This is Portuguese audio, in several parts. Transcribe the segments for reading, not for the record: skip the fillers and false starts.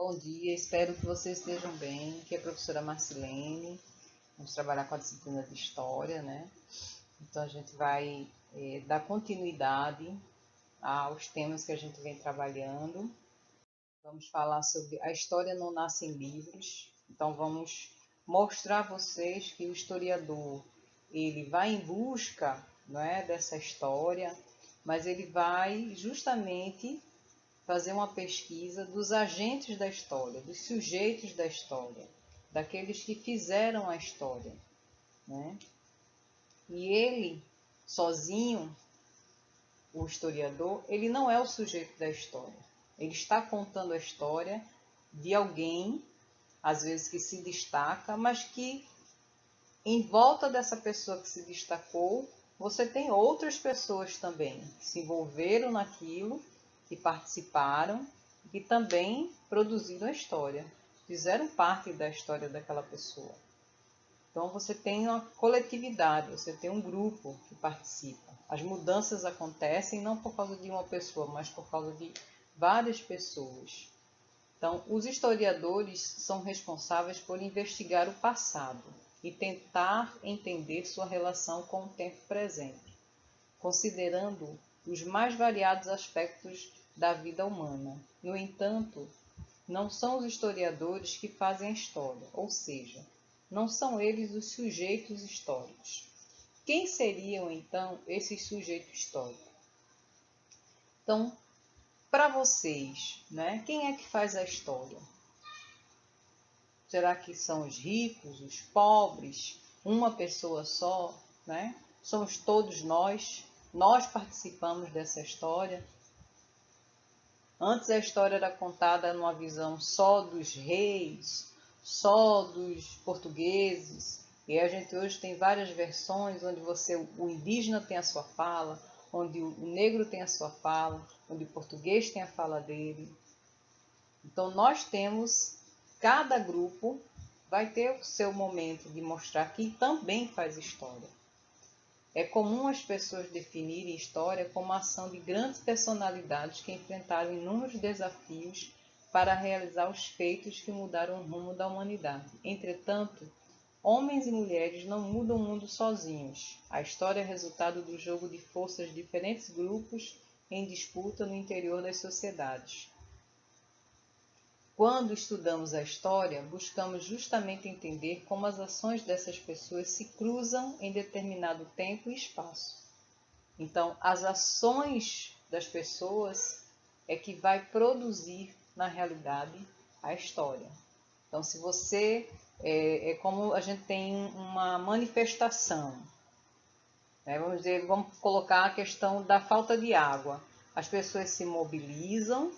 Bom dia, espero que vocês estejam bem. Aqui é a professora Marcilene. Vamos trabalhar com a disciplina de História, né? Então a gente vai dar continuidade aos temas que a gente vem trabalhando. Vamos falar sobre a história não nasce em livros. Então vamos mostrar a vocês que o historiador ele vai em busca, não é, dessa história, mas ele vai justamente fazer uma pesquisa dos agentes da história, dos sujeitos da história, daqueles que fizeram a história, né? E ele, sozinho, o historiador, ele não é o sujeito da história. Ele está contando a história de alguém, às vezes que se destaca, mas que em volta dessa pessoa que se destacou, você tem outras pessoas também que se envolveram naquilo, que participaram, que também produziram a história, fizeram parte da história daquela pessoa. Então você tem uma coletividade, você tem um grupo que participa. As mudanças acontecem não por causa de uma pessoa, mas por causa de várias pessoas. Então, os historiadores são responsáveis por investigar o passado e tentar entender sua relação com o tempo presente, considerando os mais variados aspectos da vida humana. No entanto, não são os historiadores que fazem a história, ou seja, não são eles os sujeitos históricos. Quem seriam, então, esses sujeitos históricos? Então, para vocês, né, quem é que faz a história? Será que são os ricos, os pobres, uma pessoa só, né? Somos todos nós. Nós participamos dessa história. Antes a história era contada numa visão só dos reis, só dos portugueses. E a gente hoje tem várias versões onde o indígena tem a sua fala, onde o negro tem a sua fala, onde o português tem a fala dele. Então nós temos, cada grupo vai ter o seu momento de mostrar que também faz história. É comum as pessoas definirem história como a ação de grandes personalidades que enfrentaram inúmeros desafios para realizar os feitos que mudaram o rumo da humanidade. Entretanto, homens e mulheres não mudam o mundo sozinhos. A história é resultado do jogo de forças de diferentes grupos em disputa no interior das sociedades. Quando estudamos a história, buscamos justamente entender como as ações dessas pessoas se cruzam em determinado tempo e espaço. Então, as ações das pessoas é que vai produzir, na realidade, a história. Então, se você... É como a gente tem uma manifestação, né? Vamos colocar a questão da falta de água. As pessoas se mobilizam,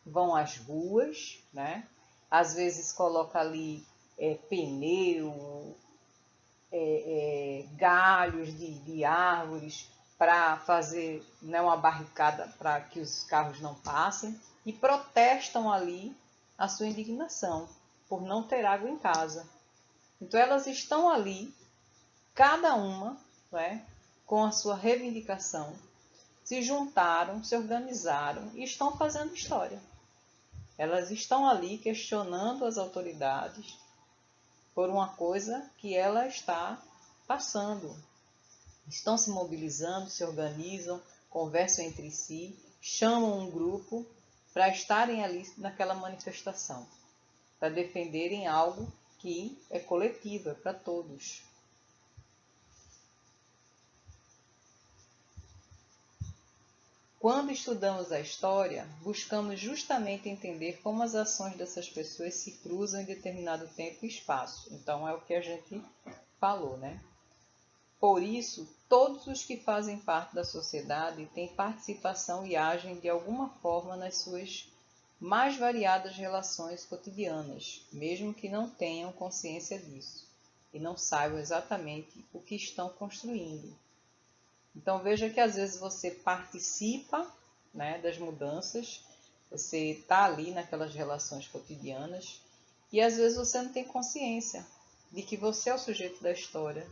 vão às ruas, né? Às vezes coloca ali pneu, galhos de árvores para fazer, né, uma barricada para que os carros não passem e protestam ali a sua indignação por não ter água em casa. Então elas estão ali, cada uma, né, com a sua reivindicação, se juntaram, se organizaram e estão fazendo história. Elas estão ali questionando as autoridades por uma coisa que ela está passando. Estão se mobilizando, se organizam, conversam entre si, chamam um grupo para estarem ali naquela manifestação, para defenderem algo que é coletivo, é para todos. Quando estudamos a história, buscamos justamente entender como as ações dessas pessoas se cruzam em determinado tempo e espaço. Então, é o que a gente falou, né? Por isso, todos os que fazem parte da sociedade têm participação e agem de alguma forma nas suas mais variadas relações cotidianas, mesmo que não tenham consciência disso e não saibam exatamente o que estão construindo. Então veja que às vezes você participa, né, das mudanças, você está ali naquelas relações cotidianas e às vezes você não tem consciência de que você é o sujeito da história,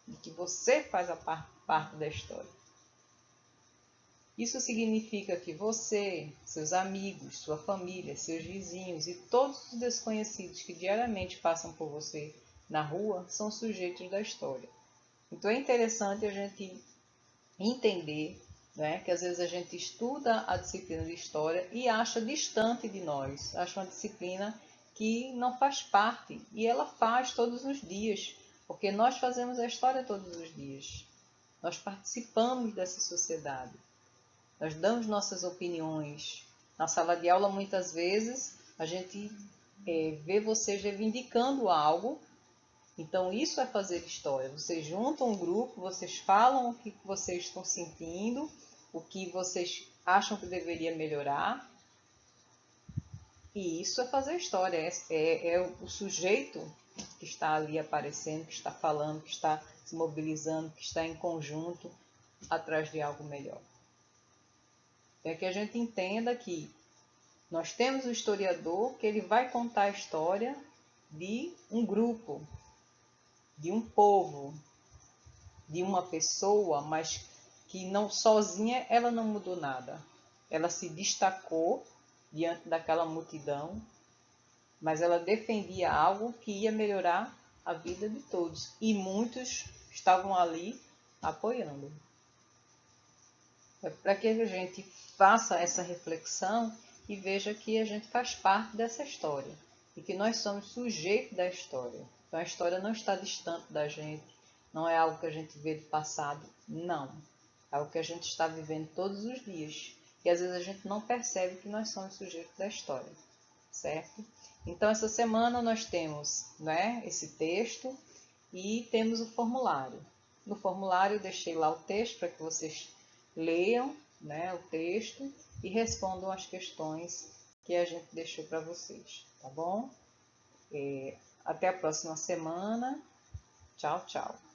de que você faz a parte da história. Isso significa que você, seus amigos, sua família, seus vizinhos e todos os desconhecidos que diariamente passam por você na rua são sujeitos da história. Então é interessante a gente entender, né, que às vezes a gente estuda a disciplina de história e acha distante de nós, acha uma disciplina que não faz parte, e ela faz todos os dias, porque nós fazemos a história todos os dias. Nós participamos dessa sociedade. Nós damos nossas opiniões. Na sala de aula, muitas vezes, a gente vê vocês reivindicando algo. Então, isso é fazer história. Vocês juntam um grupo, vocês falam o que vocês estão sentindo, o que vocês acham que deveria melhorar. E isso é fazer história. É o sujeito que está ali aparecendo, que está falando, que está se mobilizando, que está em conjunto atrás de algo melhor. É que a gente entenda que nós temos o historiador que ele vai contar a história de um grupo, de um povo, de uma pessoa, mas que não sozinha ela não mudou nada. Ela se destacou diante daquela multidão, mas ela defendia algo que ia melhorar a vida de todos. E muitos estavam ali apoiando. É para que a gente faça essa reflexão e veja que a gente faz parte dessa história e que nós somos sujeitos da história. Então a história não está distante da gente, não é algo que a gente vê do passado, não. É algo que a gente está vivendo todos os dias e às vezes a gente não percebe que nós somos sujeitos da história, certo? Então essa semana nós temos, né, esse texto e temos o formulário. No formulário eu deixei lá o texto para que vocês leiam, né, o texto e respondam as questões que a gente deixou para vocês, tá bom? Até a próxima semana. Tchau, tchau.